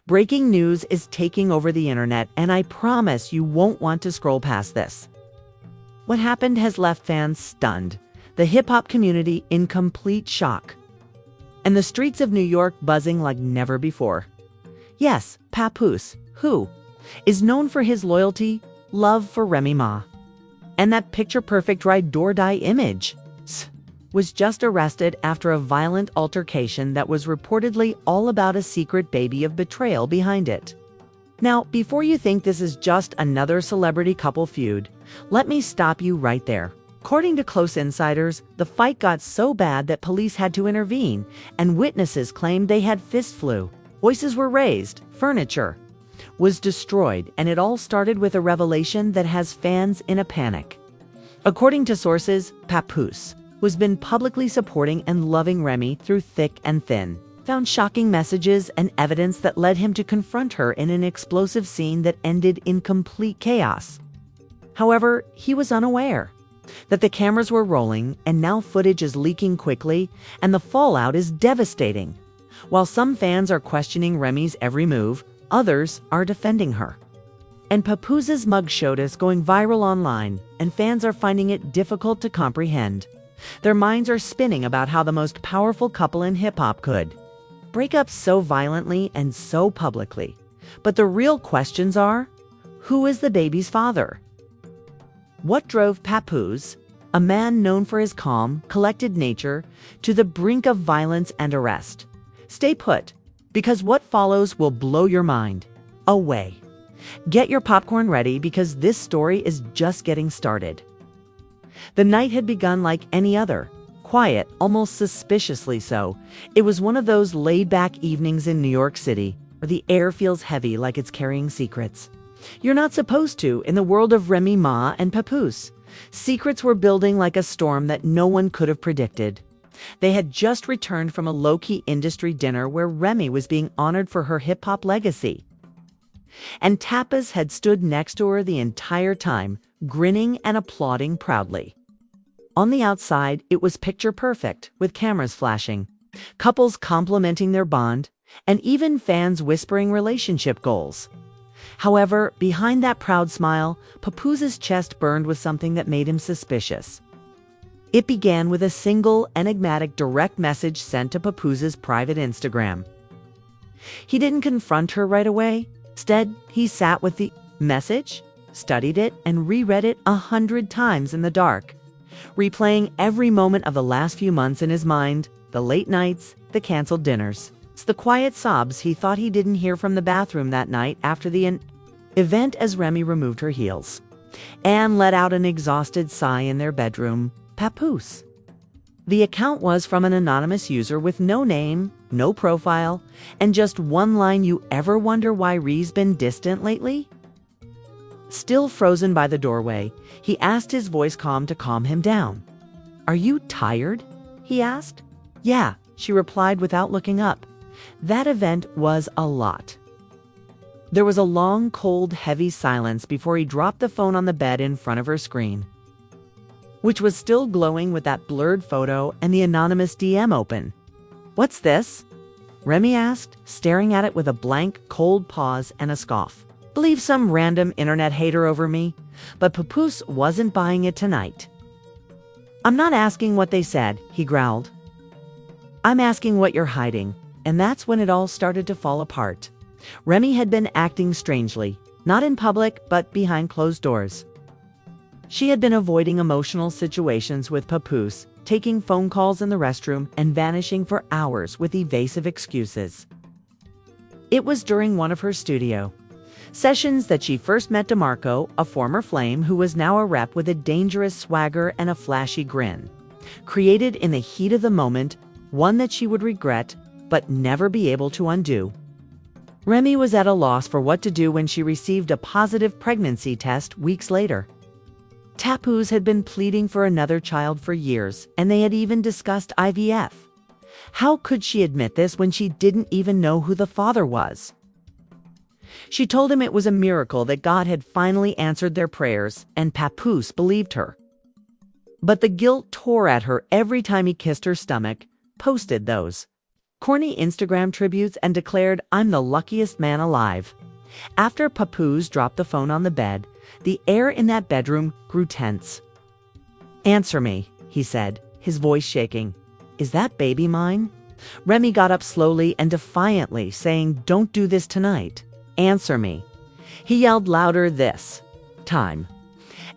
Breaking news is taking over the internet, and I promise you won't want to scroll past this. What happened has left fans stunned, the hip-hop community in complete shock, and the streets of New York buzzing like never before. Yes, Papoose, who is known for his loyalty, love for Remy Ma, and that picture-perfect ride-or-die image, was just arrested after a violent altercation that was reportedly all about a secret baby of betrayal behind it. Now, before you think this is just another celebrity couple feud, let me stop you right there. According to close insiders, the fight got so bad that police had to intervene, and witnesses claimed they had fist flu. Voices were raised, furniture was destroyed, and it all started with a revelation that has fans in a panic. According to sources, Papoose, who's been publicly supporting and loving Remy through thick and thin, found shocking messages and evidence that led him to confront her in an explosive scene that ended in complete chaos. However, he was unaware that the cameras were rolling, and now footage is leaking quickly, and the fallout is devastating. While some fans are questioning Remy's every move, others are defending her. And Papoose's mugshot is going viral online, and fans are finding it difficult to comprehend. Their minds are spinning about how the most powerful couple in hip-hop could break up so violently and so publicly. But the real questions are, who is the baby's father? What drove Papoose, a man known for his calm, collected nature, to the brink of violence and arrest? Stay put, because what follows will blow your mind away. Get your popcorn ready, because this story is just getting started. The night had begun like any other, quiet, almost suspiciously so. It was one of those laid-back evenings in New York City, where the air feels heavy like it's carrying secrets. You're not supposed to in the world of Remy Ma and Papoose. Secrets were building like a storm that no one could have predicted. They had just returned from a low-key industry dinner where Remy was being honored for her hip-hop legacy. And Tapas had stood next to her the entire time, grinning and applauding proudly. On the outside, it was picture perfect, with cameras flashing, couples complimenting their bond, and even fans whispering relationship goals. However, behind that proud smile, Papoose's chest burned with something that made him suspicious. It began with a single, enigmatic direct message sent to Papoose's private Instagram. He didn't confront her right away. Instead, he sat with the message, studied it, and reread it 100 times in the dark, replaying every moment of the last few months in his mind, the late nights, the canceled dinners, the quiet sobs he thought he didn't hear from the bathroom that night after the event as Remy removed her heels. Anne let out an exhausted sigh in their bedroom. Papoose. The account was from an anonymous user with no name, no profile, and just one line. You ever wonder why Rhee's been distant lately? Still frozen by the doorway, he asked, his voice calm to calm him down. Are you tired? He asked. Yeah, she replied without looking up. That event was a lot. There was a long, cold, heavy silence before he dropped the phone on the bed in front of her screen, which was still glowing with that blurred photo and the anonymous DM open. What's this? Remy asked, staring at it with a blank, cold pause and a scoff. Believe some random internet hater over me, but Papoose wasn't buying it tonight. I'm not asking what they said, he growled. I'm asking what you're hiding. And that's when it all started to fall apart. Remy had been acting strangely, not in public, but behind closed doors. She had been avoiding emotional situations with Papoose, taking phone calls in the restroom, and vanishing for hours with evasive excuses. It was during one of her studio sessions that she first met DeMarco, a former flame who was now a rep with a dangerous swagger and a flashy grin, created in the heat of the moment, one that she would regret but never be able to undo. Remy was at a loss for what to do when she received a positive pregnancy test weeks later. Papoose had been pleading for another child for years, and they had even discussed IVF. How could she admit this when she didn't even know who the father was? She told him it was a miracle that God had finally answered their prayers, and Papoose believed her. But the guilt tore at her every time he kissed her stomach, posted those corny Instagram tributes, and declared, "I'm the luckiest man alive." After Papoose dropped the phone on the bed, the air in that bedroom grew tense. "Answer me," he said, his voice shaking. "Is that baby mine?" Remy got up slowly and defiantly, saying, "Don't do this tonight. Answer me." He yelled louder this time.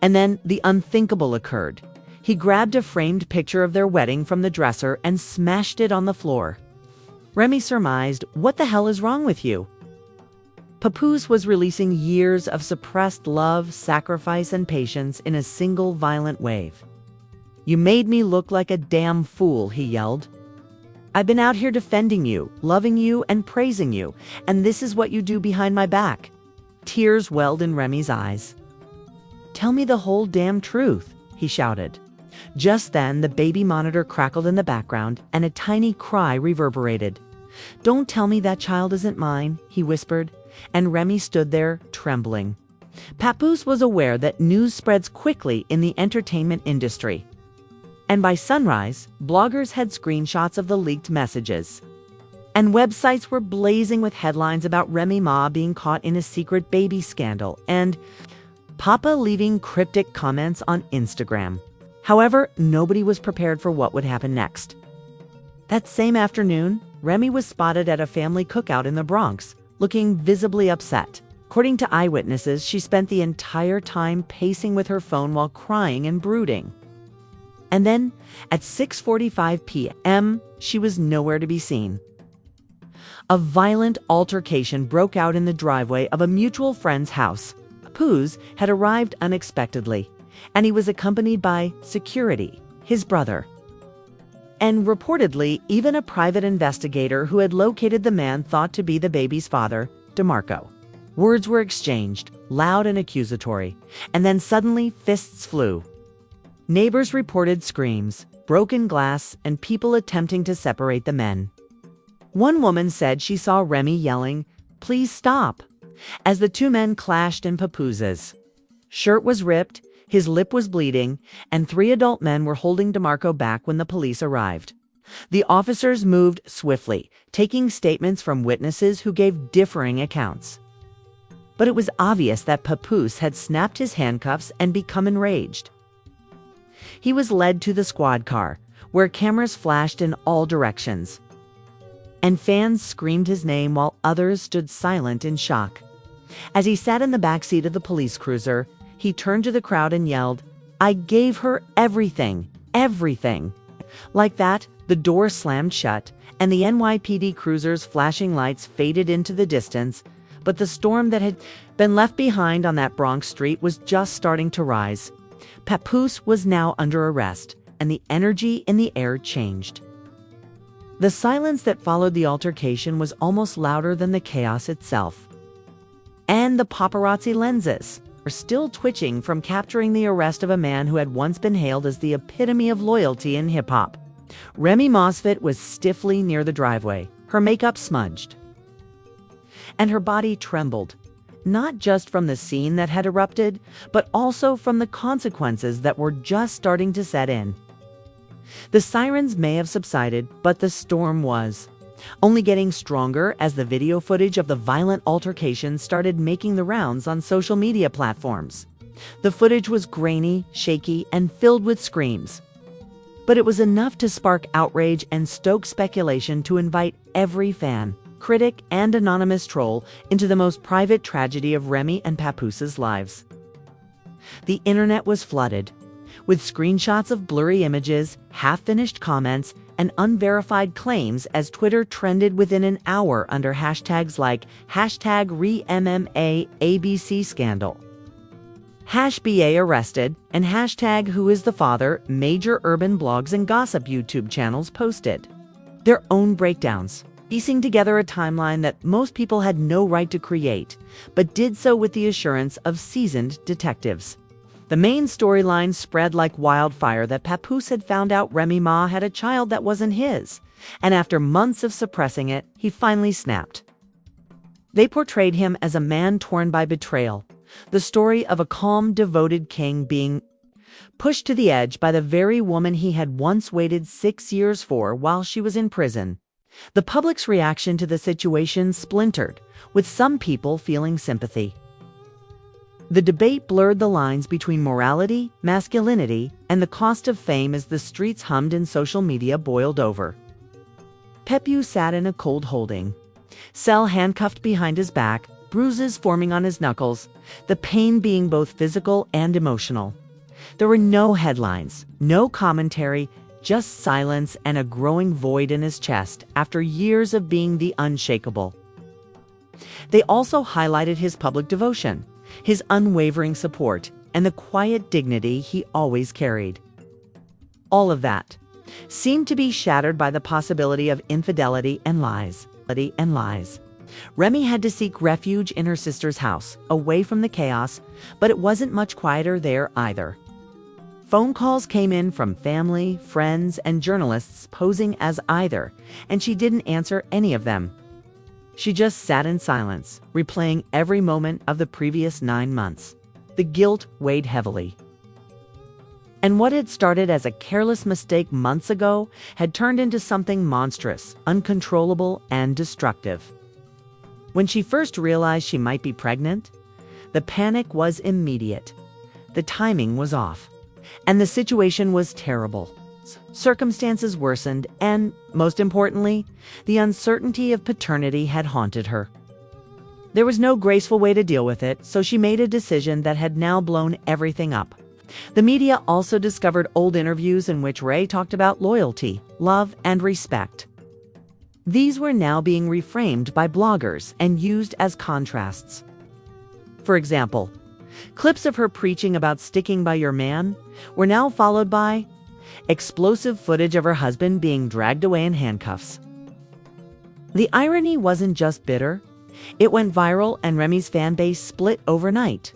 And then the unthinkable occurred. He grabbed a framed picture of their wedding from the dresser and smashed it on the floor. Remy surmised, "What the hell is wrong with you?" Papoose was releasing years of suppressed love, sacrifice, and patience in a single violent wave. "You made me look like a damn fool," he yelled. "I've been out here defending you, loving you, and praising you, and this is what you do behind my back." Tears welled in Remy's eyes. "Tell me the whole damn truth," he shouted. Just then, the baby monitor crackled in the background, and a tiny cry reverberated. "Don't tell me that child isn't mine," he whispered, and Remy stood there, trembling. Papoose was aware that news spreads quickly in the entertainment industry. And by sunrise, bloggers had screenshots of the leaked messages. And websites were blazing with headlines about Remy Ma being caught in a secret baby scandal and Papa leaving cryptic comments on Instagram. However, nobody was prepared for what would happen next. That same afternoon, Remy was spotted at a family cookout in the Bronx, looking visibly upset. According to eyewitnesses, she spent the entire time pacing with her phone while crying and brooding. And then, at 6:45 p.m., she was nowhere to be seen. A violent altercation broke out in the driveway of a mutual friend's house. Papoose had arrived unexpectedly, and he was accompanied by security, his brother, and reportedly even a private investigator who had located the man thought to be the baby's father, DeMarco. Words were exchanged, loud and accusatory, and then suddenly fists flew. Neighbors reported screams, broken glass, and people attempting to separate the men. One woman said she saw Remy yelling, "Please stop," as the two men clashed in Papoose's. Shirt was ripped, his lip was bleeding, and 3 adult men were holding DeMarco back when the police arrived. The officers moved swiftly, taking statements from witnesses who gave differing accounts. But it was obvious that Papoose had snapped his handcuffs and become enraged. He was led to the squad car, where cameras flashed in all directions. And fans screamed his name while others stood silent in shock. As he sat in the back seat of the police cruiser, he turned to the crowd and yelled, "I gave her everything, everything." Like that, the door slammed shut, and the NYPD cruiser's flashing lights faded into the distance, but the storm that had been left behind on that Bronx street was just starting to rise. Papoose was now under arrest, and the energy in the air changed. The silence that followed the altercation was almost louder than the chaos itself. And the paparazzi lenses were still twitching from capturing the arrest of a man who had once been hailed as the epitome of loyalty in hip-hop. Remy Mosfet was stiffly near the driveway, her makeup smudged, and her body trembled, not just from the scene that had erupted, but also from the consequences that were just starting to set in. The sirens may have subsided, but the storm was only getting stronger as the video footage of the violent altercation started making the rounds on social media platforms. The footage was grainy, shaky, and filled with screams. But it was enough to spark outrage and stoke speculation to invite every fan, critic, and anonymous troll into the most private tragedy of Remy and Papoose's lives. The internet was flooded with screenshots of blurry images, half-finished comments, and unverified claims as Twitter trended within an hour under hashtags like #ReMMAABC #BA arrested, and #Who is the father. Major urban blogs and gossip YouTube channels posted their own breakdowns, piecing together a timeline that most people had no right to create, but did so with the assurance of seasoned detectives. The main storyline spread like wildfire that Papoose had found out Remy Ma had a child that wasn't his, and after months of suppressing it, he finally snapped. They portrayed him as a man torn by betrayal, the story of a calm, devoted king being pushed to the edge by the very woman he had once waited 6 years for while she was in prison. The public's reaction to the situation splintered, with some people feeling sympathy. The debate blurred the lines between morality, masculinity, and the cost of fame as the streets hummed and social media boiled over. Papoose sat in a cold holding cell, handcuffed behind his back, bruises forming on his knuckles, the pain being both physical and emotional. There were no headlines, no commentary, just silence and a growing void in his chest after years of being the unshakable. They also highlighted his public devotion, his unwavering support, and the quiet dignity he always carried. All of that seemed to be shattered by the possibility of infidelity and lies. Remy had to seek refuge in her sister's house, away from the chaos, but it wasn't much quieter there either. Phone calls came in from family, friends, and journalists posing as either, and she didn't answer any of them. She just sat in silence, replaying every moment of the previous 9 months. The guilt weighed heavily. And what had started as a careless mistake months ago had turned into something monstrous, uncontrollable, and destructive. When she first realized she might be pregnant, the panic was immediate. The timing was off, and the situation was terrible. Circumstances worsened, and, most importantly, the uncertainty of paternity had haunted her. There was no graceful way to deal with it, so she made a decision that had now blown everything up. The media also discovered old interviews in which Ray talked about loyalty, love, and respect. These were now being reframed by bloggers and used as contrasts. For example, clips of her preaching about sticking by your man were now followed by explosive footage of her husband being dragged away in handcuffs. The irony wasn't just bitter, it went viral, and Remy's fan base split overnight,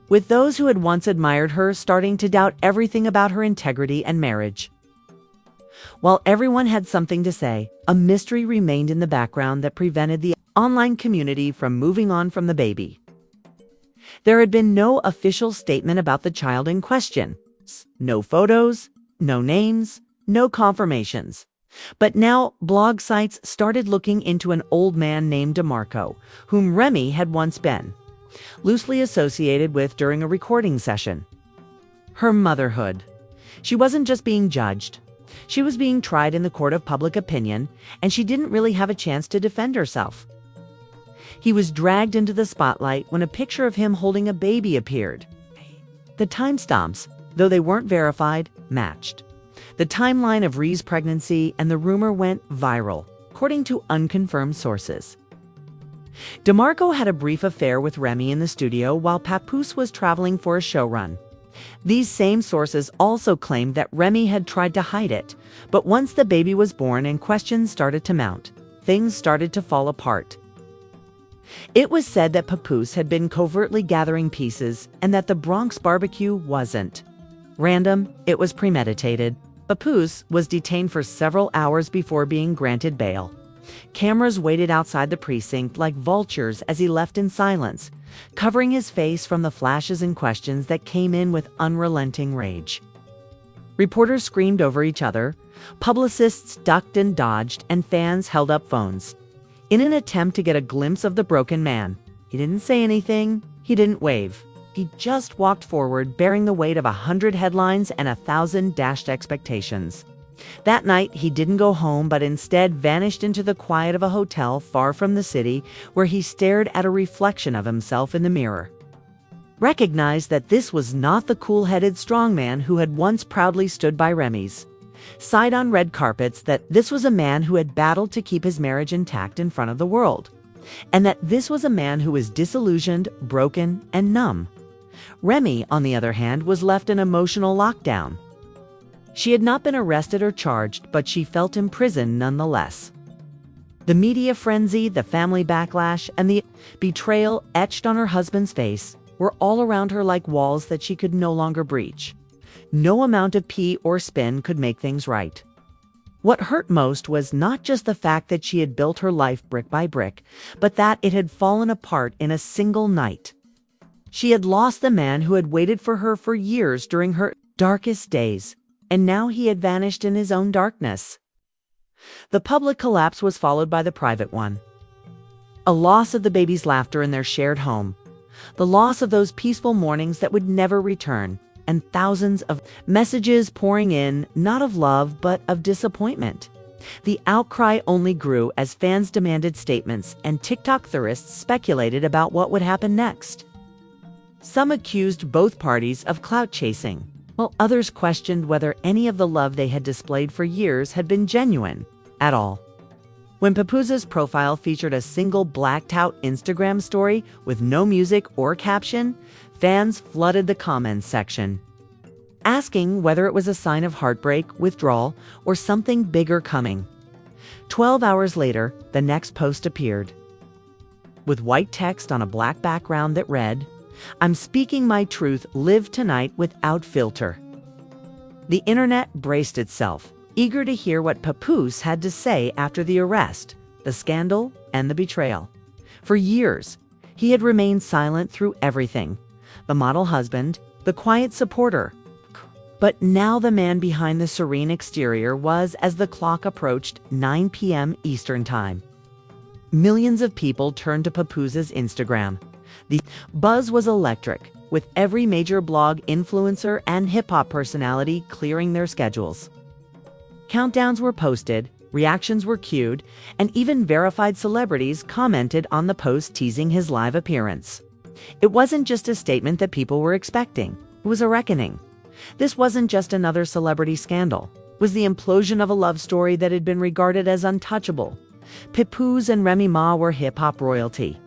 with those who had once admired her starting to doubt everything about her integrity and marriage. While everyone had something to say, a mystery remained in the background that prevented the online community from moving on from the baby. There had been no official statement about the child in question. No photos, no names, no confirmations. But now blog sites started looking into an old man named DeMarco, whom Remy had once been loosely associated with during a recording session. Her motherhood. She wasn't just being judged. She was being tried in the court of public opinion, and she didn't really have a chance to defend herself. He was dragged into the spotlight when a picture of him holding a baby appeared. The timestamps, though they weren't verified, matched. The timeline of Rhee's pregnancy and the rumor went viral, according to unconfirmed sources. DeMarco had a brief affair with Remy in the studio while Papoose was traveling for a show run. These same sources also claimed that Remy had tried to hide it, but once the baby was born and questions started to mount, things started to fall apart. It was said that Papoose had been covertly gathering pieces and that the Bronx barbecue wasn't random, it was premeditated. Papoose was detained for several hours before being granted bail. Cameras waited outside the precinct like vultures as he left in silence, covering his face from the flashes and questions that came in with unrelenting rage. Reporters screamed over each other, publicists ducked and dodged, and fans held up phones in an attempt to get a glimpse of the broken man. He didn't say anything, he didn't wave. He just walked forward, bearing the weight of 100 headlines and 1,000 dashed expectations. That night, he didn't go home, but instead vanished into the quiet of a hotel far from the city, where he stared at a reflection of himself in the mirror. Recognized that this was not the cool-headed strongman who had once proudly stood by Remy's side on red carpets, that this was a man who had battled to keep his marriage intact in front of the world, and that this was a man who was disillusioned, broken, and numb. Remy, on the other hand, was left in emotional lockdown. She had not been arrested or charged, but she felt imprisoned nonetheless. The media frenzy, the family backlash, and the betrayal etched on her husband's face were all around her like walls that she could no longer breach. No amount of pee or spin could make things right. What hurt most was not just the fact that she had built her life brick by brick, but that it had fallen apart in a single night. She had lost the man who had waited for her for years during her darkest days, and now he had vanished in his own darkness. The public collapse was followed by the private one. A loss of the baby's laughter in their shared home, the loss of those peaceful mornings that would never return, and thousands of messages pouring in, not of love, but of disappointment. The outcry only grew as fans demanded statements and TikTok theorists speculated about what would happen next. Some accused both parties of clout chasing, while others questioned whether any of the love they had displayed for years had been genuine at all. When Papoose's profile featured a single blacked-out Instagram story with no music or caption, fans flooded the comments section, asking whether it was a sign of heartbreak, withdrawal, or something bigger coming. 12 hours later, the next post appeared, with white text on a black background that read, "I'm speaking my truth, live tonight without filter." The internet braced itself, eager to hear what Papoose had to say after the arrest, the scandal, and the betrayal. For years, he had remained silent through everything, the model husband, the quiet supporter. But now the man behind the serene exterior was as the clock approached 9 p.m. Eastern Time. Millions of people turned to Papoose's Instagram. The buzz was electric, with every major blog, influencer, and hip-hop personality clearing their schedules. Countdowns were posted, reactions were queued, and even verified celebrities commented on the post teasing his live appearance. It wasn't just a statement that people were expecting. It was a reckoning. This wasn't just another celebrity scandal. It was the implosion of a love story that had been regarded as untouchable. Papoose and Remy were hip-hop royalty.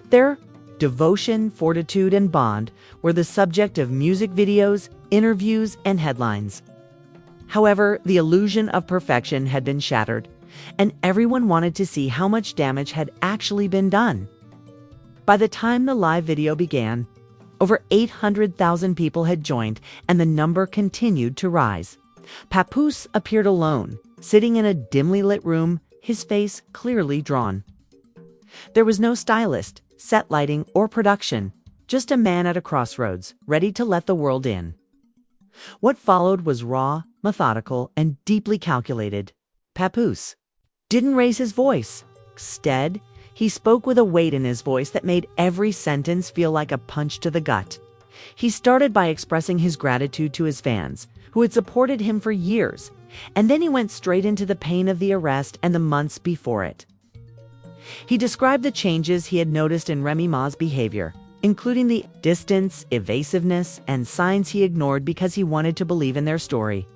Their devotion, fortitude, and bond were the subject of music videos, interviews, and headlines. However, the illusion of perfection had been shattered, and everyone wanted to see how much damage had actually been done. By the time the live video began, over 800,000 people had joined, and the number continued to rise. Papoose appeared alone, sitting in a dimly lit room, his face clearly drawn. There was no stylist, set lighting, or production, just a man at a crossroads, ready to let the world in. What followed was raw, methodical, and deeply calculated. Papoose didn't raise his voice. Instead, he spoke with a weight in his voice that made every sentence feel like a punch to the gut. He started by expressing his gratitude to his fans, who had supported him for years, and then he went straight into the pain of the arrest and the months before it. He described the changes he had noticed in Remy Ma's behavior, including the distance, evasiveness, and signs he ignored because he wanted to believe in their story.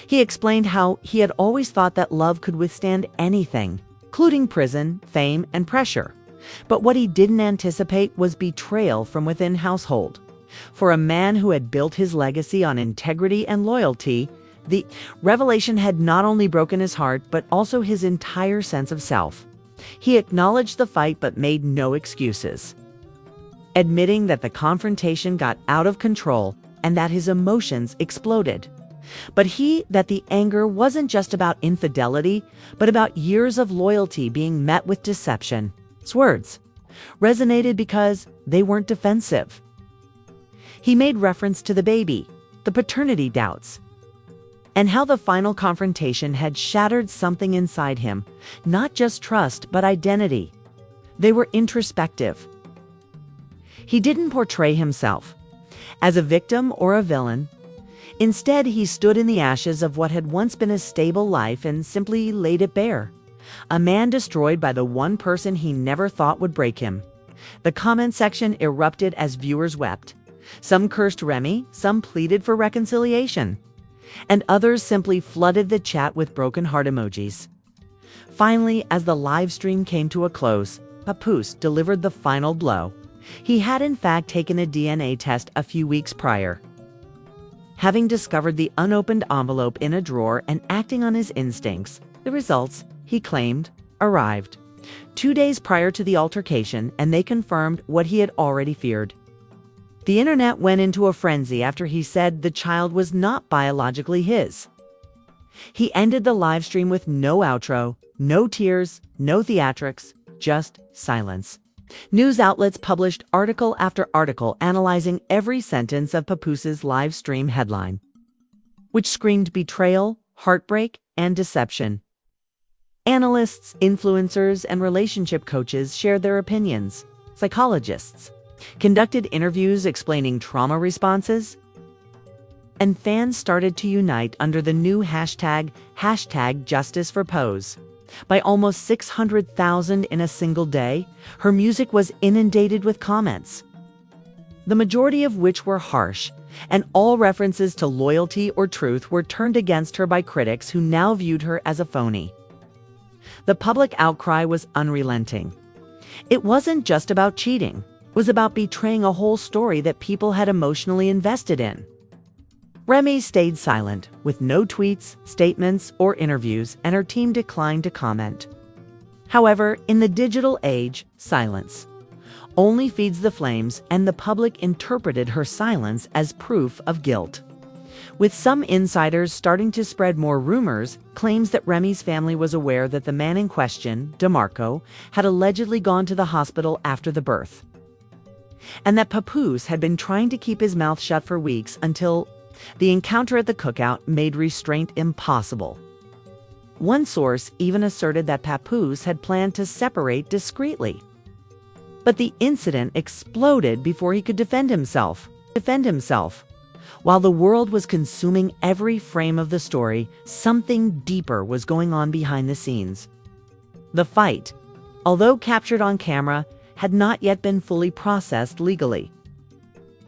He explained how he had always thought that love could withstand anything, including prison, fame, and pressure. But what he didn't anticipate was betrayal from within household. For a man who had built his legacy on integrity and loyalty, the revelation had not only broken his heart, but also his entire sense of self. He acknowledged the fight but made no excuses, admitting that the confrontation got out of control and that his emotions exploded. But that the anger wasn't just about infidelity, but about years of loyalty being met with deception. His words resonated because they weren't defensive. He made reference to the baby, the paternity doubts, and how the final confrontation had shattered something inside him, not just trust, but identity. They were introspective. He didn't portray himself as a victim or a villain. Instead, he stood in the ashes of what had once been a stable life and simply laid it bare. A man destroyed by the one person he never thought would break him. The comment section erupted as viewers wept. Some cursed Remy, some pleaded for reconciliation, and others simply flooded the chat with broken heart emojis. Finally, as the live stream came to a close, Papoose delivered the final blow. He had in fact taken a DNA test a few weeks prior. Having discovered the unopened envelope in a drawer and acting on his instincts, the results, he claimed, arrived 2 days prior to the altercation, and they confirmed what he had already feared. The internet went into a frenzy after he said the child was not biologically his. He ended the live stream with no outro, no tears, no theatrics, just silence. News outlets published article after article analyzing every sentence of Papoose's live stream headline, which screamed betrayal, heartbreak, and deception. Analysts, influencers, and relationship coaches shared their opinions. Psychologists conducted interviews explaining trauma responses, and fans started to unite under the new hashtag Justice for Pose. By almost 600,000 in a single day, her music was inundated with comments, the majority of which were harsh, and all references to loyalty or truth were turned against her by critics who now viewed her as a phony. The public outcry was unrelenting. It wasn't just about cheating, it was about betraying a whole story that people had emotionally invested in. Remy stayed silent, with no tweets, statements, or interviews, and her team declined to comment. However, in the digital age, silence only feeds the flames, and the public interpreted her silence as proof of guilt. With some insiders starting to spread more rumors, claims that Remy's family was aware that the man in question, DeMarco, had allegedly gone to the hospital after the birth, and that Papoose had been trying to keep his mouth shut for weeks until the encounter at the cookout made restraint impossible. One source even asserted that Papoose had planned to separate discreetly. But the incident exploded before he could defend himself. While the world was consuming every frame of the story, something deeper was going on behind the scenes. The fight, although captured on camera, had not yet been fully processed legally.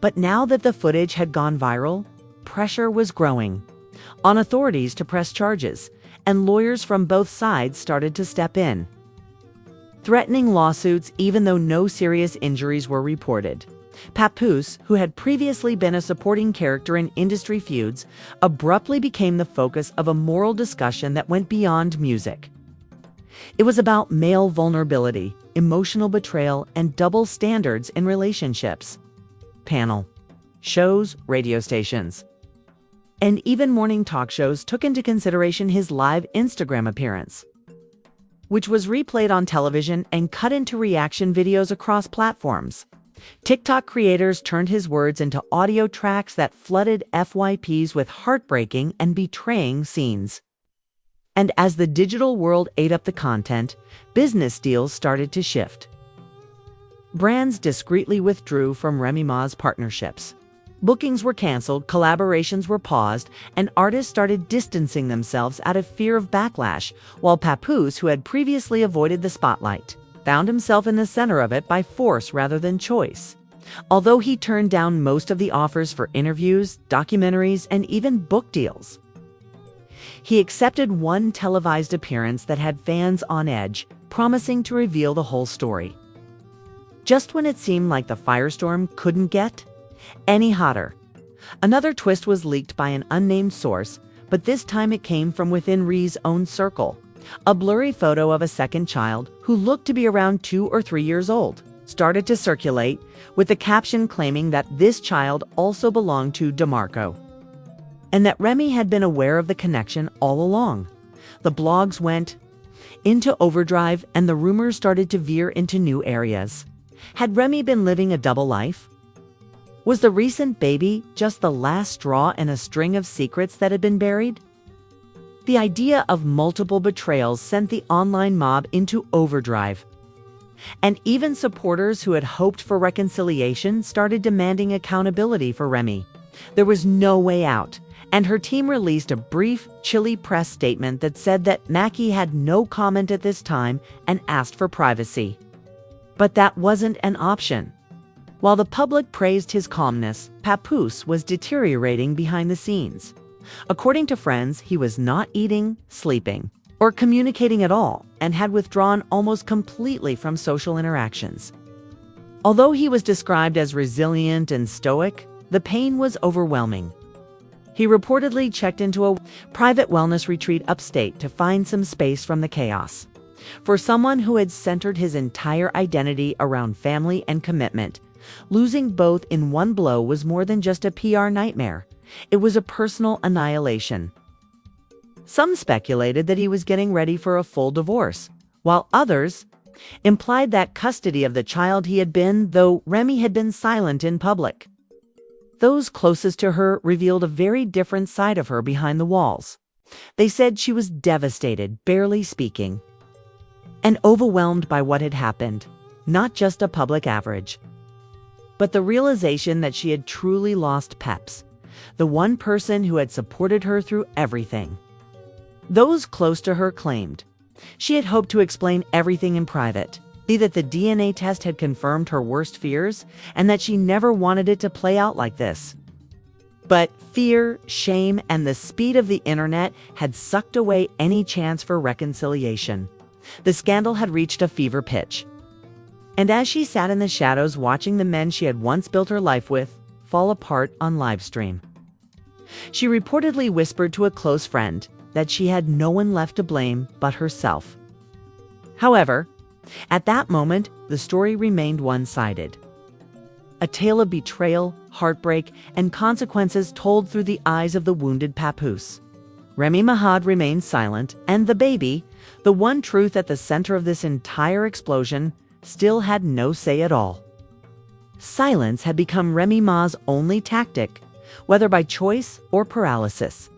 But now that the footage had gone viral, pressure was growing on authorities to press charges, and lawyers from both sides started to step in, threatening lawsuits even though no serious injuries were reported. Papoose, who had previously been a supporting character in industry feuds, abruptly became the focus of a moral discussion that went beyond music. It was about male vulnerability, emotional betrayal, and double standards in relationships. Panel shows, radio stations, and even morning talk shows took into consideration his live Instagram appearance, which was replayed on television and cut into reaction videos across platforms. TikTok creators turned his words into audio tracks that flooded FYPs with heartbreaking and betraying scenes. And as the digital world ate up the content, business deals started to shift. Brands discreetly withdrew from Remy Ma's partnerships. Bookings were canceled, collaborations were paused, and artists started distancing themselves out of fear of backlash, while Papoose, who had previously avoided the spotlight, found himself in the center of it by force rather than choice. Although he turned down most of the offers for interviews, documentaries, and even book deals, he accepted one televised appearance that had fans on edge, promising to reveal the whole story. Just when it seemed like the firestorm couldn't get any hotter, another twist was leaked by an unnamed source, but this time it came from within Rhee's own circle. A blurry photo of a second child, who looked to be around 2 or 3 years old, started to circulate, with the caption claiming that this child also belonged to DeMarco, and that Remy had been aware of the connection all along. The blogs went into overdrive, and the rumors started to veer into new areas. Had Remy been living a double life? Was the recent baby just the last straw in a string of secrets that had been buried? The idea of multiple betrayals sent the online mob into overdrive, and even supporters who had hoped for reconciliation started demanding accountability for Remy. There was no way out, and her team released a brief, chilly press statement that said that Mackie had no comment at this time and asked for privacy. But that wasn't an option. While the public praised his calmness, Papoose was deteriorating behind the scenes. According to friends, he was not eating, sleeping, or communicating at all, and had withdrawn almost completely from social interactions. Although he was described as resilient and stoic, the pain was overwhelming. He reportedly checked into a private wellness retreat upstate to find some space from the chaos. For someone who had centered his entire identity around family and commitment, losing both in one blow was more than just a PR nightmare. It was a personal annihilation. Some speculated that he was getting ready for a full divorce, while others implied that custody of the child he had been, though Remy had been silent in public. Those closest to her revealed a very different side of her behind the walls. They said she was devastated, barely speaking, and overwhelmed by what had happened, not just a public average, but the realization that she had truly lost Peps, the one person who had supported her through everything. Those close to her claimed she had hoped to explain everything in private, that the DNA test had confirmed her worst fears, and that she never wanted it to play out like this. But fear, shame, and the speed of the internet had sucked away any chance for reconciliation. The scandal had reached a fever pitch. And as she sat in the shadows watching the men she had once built her life with fall apart on livestream, she reportedly whispered to a close friend that she had no one left to blame but herself. However, at that moment, the story remained one-sided. A tale of betrayal, heartbreak, and consequences told through the eyes of the wounded Papoose. Remy Mahad remained silent, and the baby, the one truth at the center of this entire explosion, still had no say at all. Silence had become Remy Ma's only tactic, whether by choice or paralysis.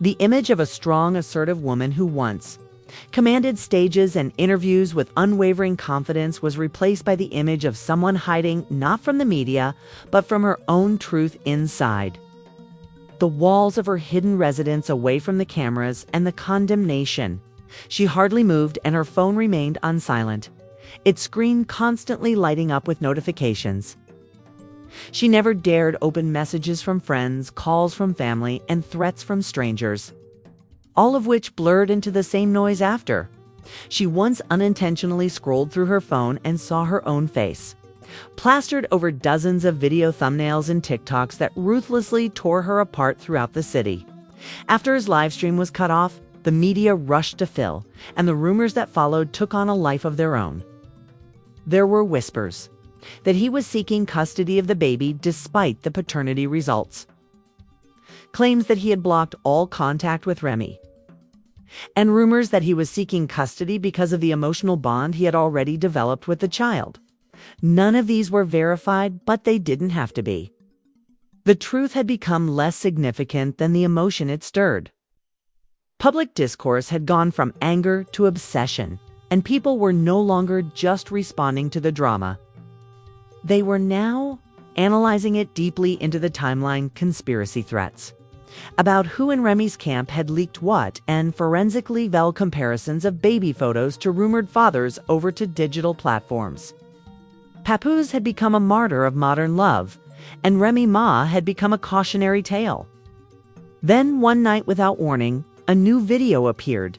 The image of a strong, assertive woman who once commanded stages and interviews with unwavering confidence was replaced by the image of someone hiding not from the media, but from her own truth inside. The walls of her hidden residence away from the cameras and the condemnation. She hardly moved, and her phone remained on silent, its screen constantly lighting up with notifications. She never dared open messages from friends, calls from family, and threats from strangers, all of which blurred into the same noise after. She once unintentionally scrolled through her phone and saw her own face, plastered over dozens of video thumbnails and TikToks that ruthlessly tore her apart throughout the city. After his live stream was cut off, the media rushed to fill, and the rumors that followed took on a life of their own. There were whispers that he was seeking custody of the baby despite the paternity results, claims that he had blocked all contact with Remy, and rumors that he was seeking custody because of the emotional bond he had already developed with the child. None of these were verified, but they didn't have to be. The truth had become less significant than the emotion it stirred. Public discourse had gone from anger to obsession, and people were no longer just responding to the drama. They were now analyzing it deeply into the timeline conspiracy threats about who in Remy's camp had leaked what, and forensically valid comparisons of baby photos to rumored fathers over to digital platforms. Papoose had become a martyr of modern love, and Remy Ma had become a cautionary tale. Then, one night without warning, a new video appeared.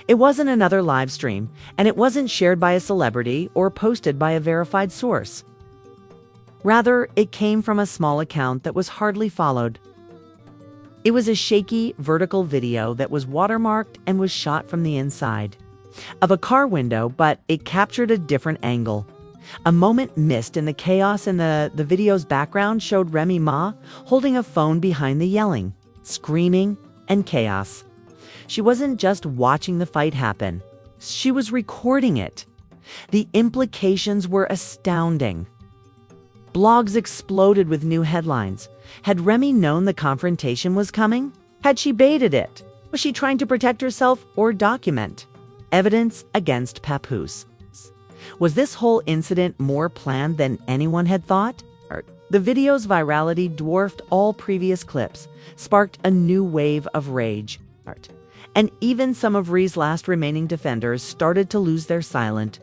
It wasn't another live stream, and it wasn't shared by a celebrity or posted by a verified source. Rather, it came from a small account that was hardly followed. It was a shaky, vertical video that was watermarked and was shot from the inside of a car window, but it captured a different angle. A moment missed in the chaos in the video's background showed Remy Ma holding a phone behind the yelling, screaming, and chaos. She wasn't just watching the fight happen. She was recording it. The implications were astounding. Blogs exploded with new headlines. Had Remy known the confrontation was coming? Had she baited it? Was she trying to protect herself or document evidence against Papoose? Was this whole incident more planned than anyone had thought? The video's virality dwarfed all previous clips, sparked a new wave of rage, and even some of Rhee's last remaining defenders started to lose their silent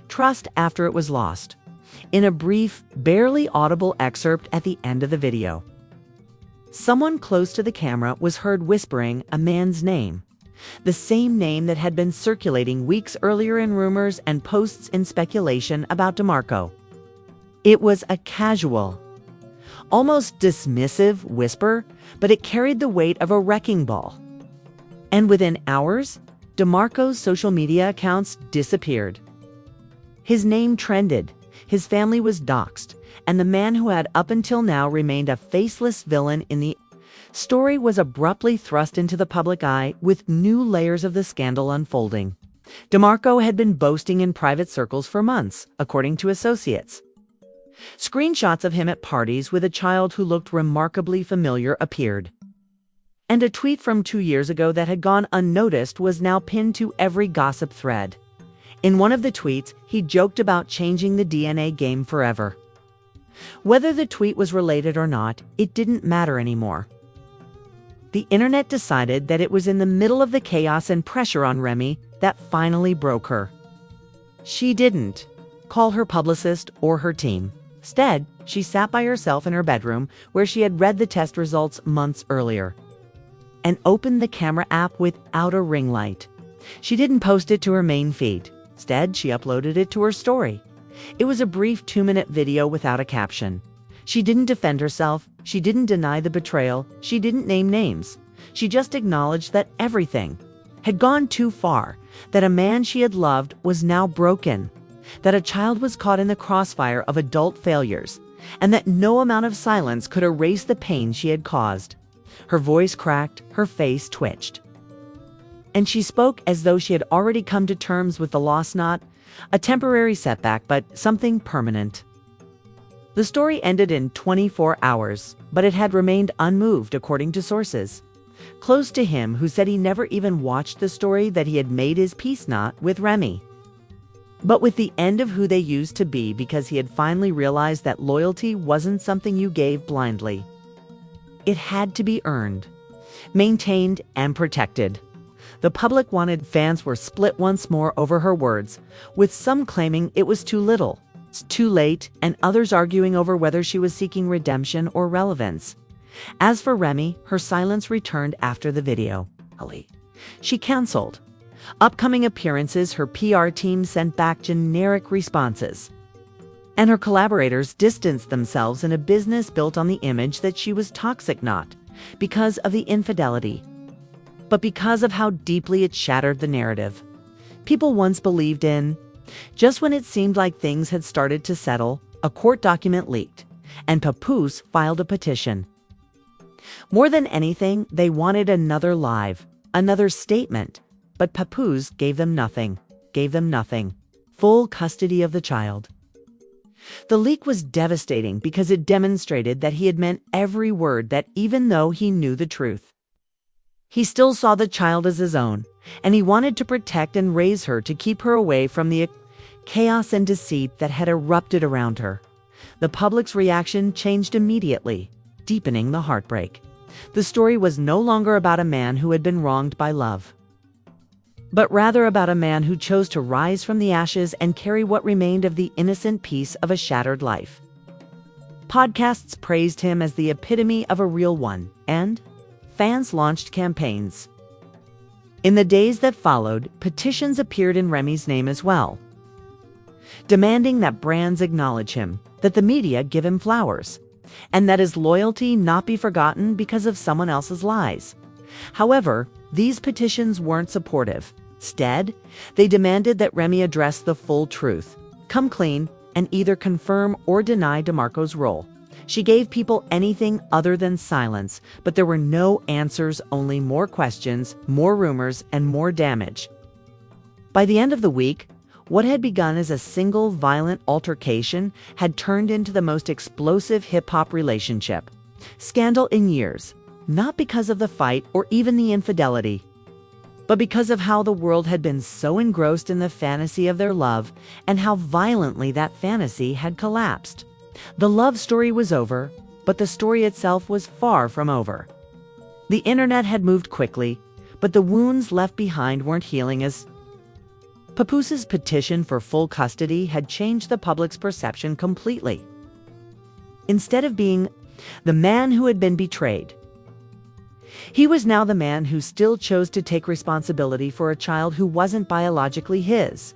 trust after it was lost. In a brief, barely audible excerpt at the end of the video, someone close to the camera was heard whispering a man's name, the same name that had been circulating weeks earlier in rumors and posts in speculation about DeMarco. It was a casual, almost dismissive whisper, but it carried the weight of a wrecking ball. And within hours, DeMarco's social media accounts disappeared. His name trended, his family was doxxed, and the man who had up until now remained a faceless villain in the story was abruptly thrust into the public eye with new layers of the scandal unfolding. DeMarco had been boasting in private circles for months, according to associates. Screenshots of him at parties with a child who looked remarkably familiar appeared. And a tweet from 2 years ago that had gone unnoticed was now pinned to every gossip thread. In one of the tweets, he joked about changing the DNA game forever. Whether the tweet was related or not, it didn't matter anymore. The internet decided that it was in the middle of the chaos and pressure on Remy that finally broke her. She didn't call her publicist or her team. Instead, she sat by herself in her bedroom where she had read the test results months earlier and opened the camera app without a ring light. She didn't post it to her main feed. Instead, she uploaded it to her story. It was a brief 2-minute video without a caption. She didn't defend herself. She didn't deny the betrayal. She didn't name names. She just acknowledged that everything had gone too far, that a man she had loved was now broken, that a child was caught in the crossfire of adult failures, and that no amount of silence could erase the pain she had caused. Her voice cracked, her face twitched. And she spoke as though she had already come to terms with the loss, not a temporary setback, but something permanent. The story ended in 24 hours, but it had remained unmoved according to sources close to him who said he never even watched the story that he had made his peace not with Remy, but with the end of who they used to be, because he had finally realized that loyalty wasn't something you gave blindly. It had to be earned, maintained, and protected. The public wanted. Fans were split once more over her words, with some claiming it was too little, too late, and others arguing over whether she was seeking redemption or relevance. As for Remy, her silence returned after the video. She canceled upcoming appearances, her PR team sent back generic responses, and her collaborators distanced themselves in a business built on the image that she was toxic, not because of the infidelity, but because of how deeply it shattered the narrative people once believed in. Just when it seemed like things had started to settle, a court document leaked, and Papoose filed a petition. More than anything, they wanted another statement, but Papoose gave them nothing. Full custody of the child. The leak was devastating because it demonstrated that he had meant every word, that even though he knew the truth, he still saw the child as his own, and he wanted to protect and raise her, to keep her away from the chaos and deceit that had erupted around her. The public's reaction changed immediately, deepening the heartbreak. The story was no longer about a man who had been wronged by love, but rather about a man who chose to rise from the ashes and carry what remained of the innocent piece of a shattered life. Podcasts praised him as the epitome of a real one, and fans launched campaigns. In the days that followed, petitions appeared in Remy's name as well, demanding that brands acknowledge him, that the media give him flowers, and that his loyalty not be forgotten because of someone else's lies. However, these petitions weren't supportive. Instead, they demanded that Remy address the full truth, come clean, and either confirm or deny DeMarco's role. She gave people anything other than silence, but there were no answers, only more questions, more rumors, and more damage. By the end of the week, what had begun as a single violent altercation had turned into the most explosive hip-hop relationship scandal in years, not because of the fight or even the infidelity, but because of how the world had been so engrossed in the fantasy of their love and how violently that fantasy had collapsed. The love story was over, but the story itself was far from over. The internet had moved quickly, but the wounds left behind weren't healing. As Papoose's petition for full custody had changed the public's perception completely. Instead of being the man who had been betrayed, he was now the man who still chose to take responsibility for a child who wasn't biologically his.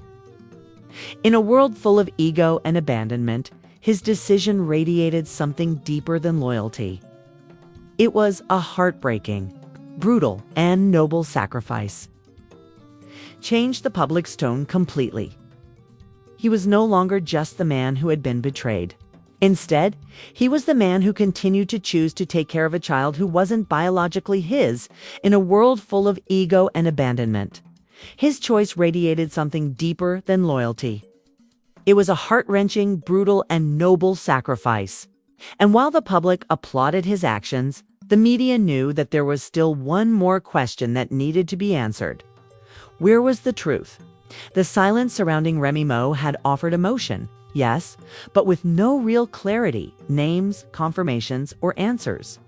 In a world full of ego and abandonment, his decision radiated something deeper than loyalty. It was a heartbreaking, brutal, and noble sacrifice. Changed the public's tone completely. He was no longer just the man who had been betrayed. Instead, he was the man who continued to choose to take care of a child who wasn't biologically his in a world full of ego and abandonment. His choice radiated something deeper than loyalty. It was a heart-wrenching, brutal, and noble sacrifice. And while the public applauded his actions, The media knew that there was still one more question that needed to be answered. Where was the truth? The silence surrounding Remy Ma had offered emotion, yes, but with no real clarity, names, confirmations, or answers.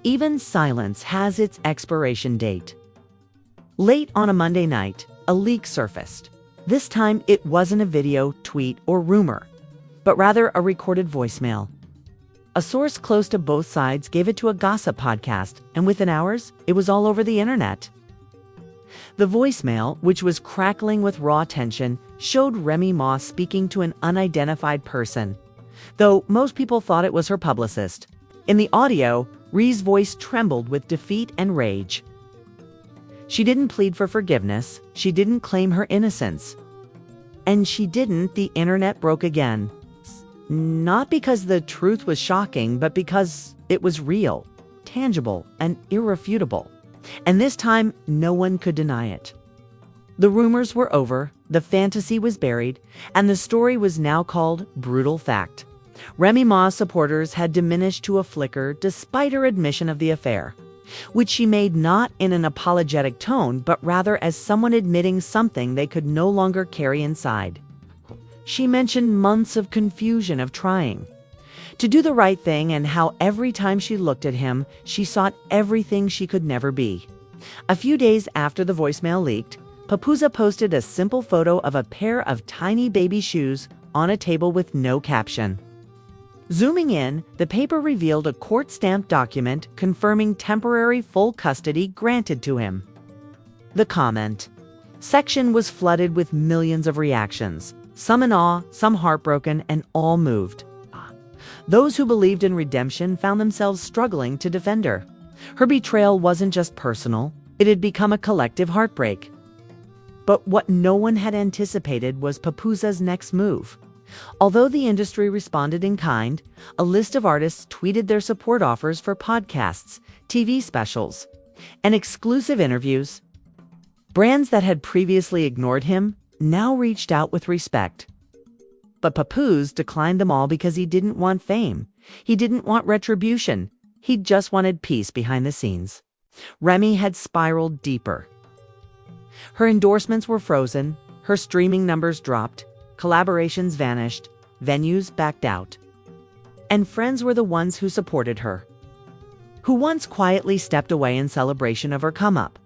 Even silence has its expiration date. Late on a Monday night, a leak surfaced. This time, it wasn't a video, tweet, or rumor, but rather a recorded voicemail. A source close to both sides gave it to a gossip podcast, and within hours, it was all over the internet. The voicemail, which was crackling with raw tension, showed Remy Ma speaking to an unidentified person, though most people thought it was her publicist. In the audio, Rhee's voice trembled with defeat and rage. She didn't plead for forgiveness, she didn't claim her innocence. And the internet broke again. Not because the truth was shocking, but because it was real, tangible, and irrefutable. And this time, no one could deny it. The rumors were over, the fantasy was buried, and the story was now called brutal fact. Remy Ma's supporters had diminished to a flicker despite her admission of the affair, which she made not in an apologetic tone, but rather as someone admitting something they could no longer carry inside. She mentioned months of confusion of trying to do the right thing and how every time she looked at him, she sought everything she could never be. A few days after the voicemail leaked, Papoose posted a simple photo of a pair of tiny baby shoes on a table with no caption. Zooming in, the paper revealed a court-stamped document confirming temporary full custody granted to him. The comment section was flooded with millions of reactions, some in awe, some heartbroken, and all moved. Those who believed in redemption found themselves struggling to defend her. Her betrayal wasn't just personal, it had become a collective heartbreak. But what no one had anticipated was Papoose's next move. Although the industry responded in kind, a list of artists tweeted their support offers for podcasts, TV specials, and exclusive interviews. Brands that had previously ignored him now reached out with respect. But Papoose declined them all because he didn't want fame. He didn't want retribution. He just wanted peace behind the scenes. Remy had spiraled deeper. Her endorsements were frozen, her streaming numbers dropped, collaborations vanished, venues backed out. And friends were the ones who supported her, who once quietly stepped away in celebration of her come-up.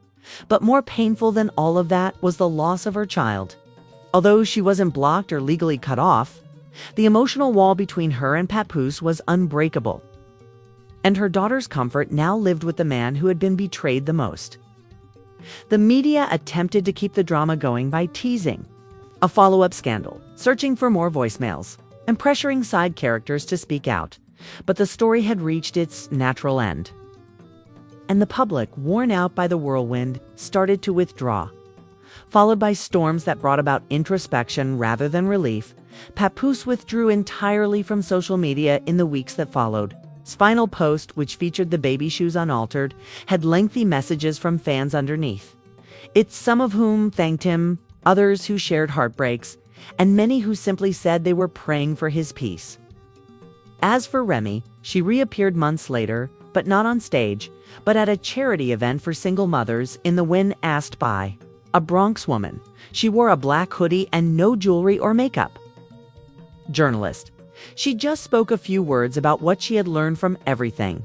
But more painful than all of that was the loss of her child. Although she wasn't blocked or legally cut off, the emotional wall between her and Papoose was unbreakable. And her daughter's comfort now lived with the man who had been betrayed the most. The media attempted to keep the drama going by teasing a follow-up scandal, searching for more voicemails, and pressuring side characters to speak out. But the story had reached its natural end. And the public, worn out by the whirlwind, started to withdraw. Followed by storms that brought about introspection rather than relief, Papoose withdrew entirely from social media in the weeks that followed. His final post, which featured the baby shoes unaltered, had lengthy messages from fans underneath. It's some of whom thanked him, others who shared heartbreaks, and many who simply said they were praying for his peace. As for Remy, she reappeared months later, but not on stage, but at a charity event for single mothers in the When Asked By a Bronx woman. She wore a black hoodie and no jewelry or makeup. Journalist. She just spoke a few words about what she had learned from everything.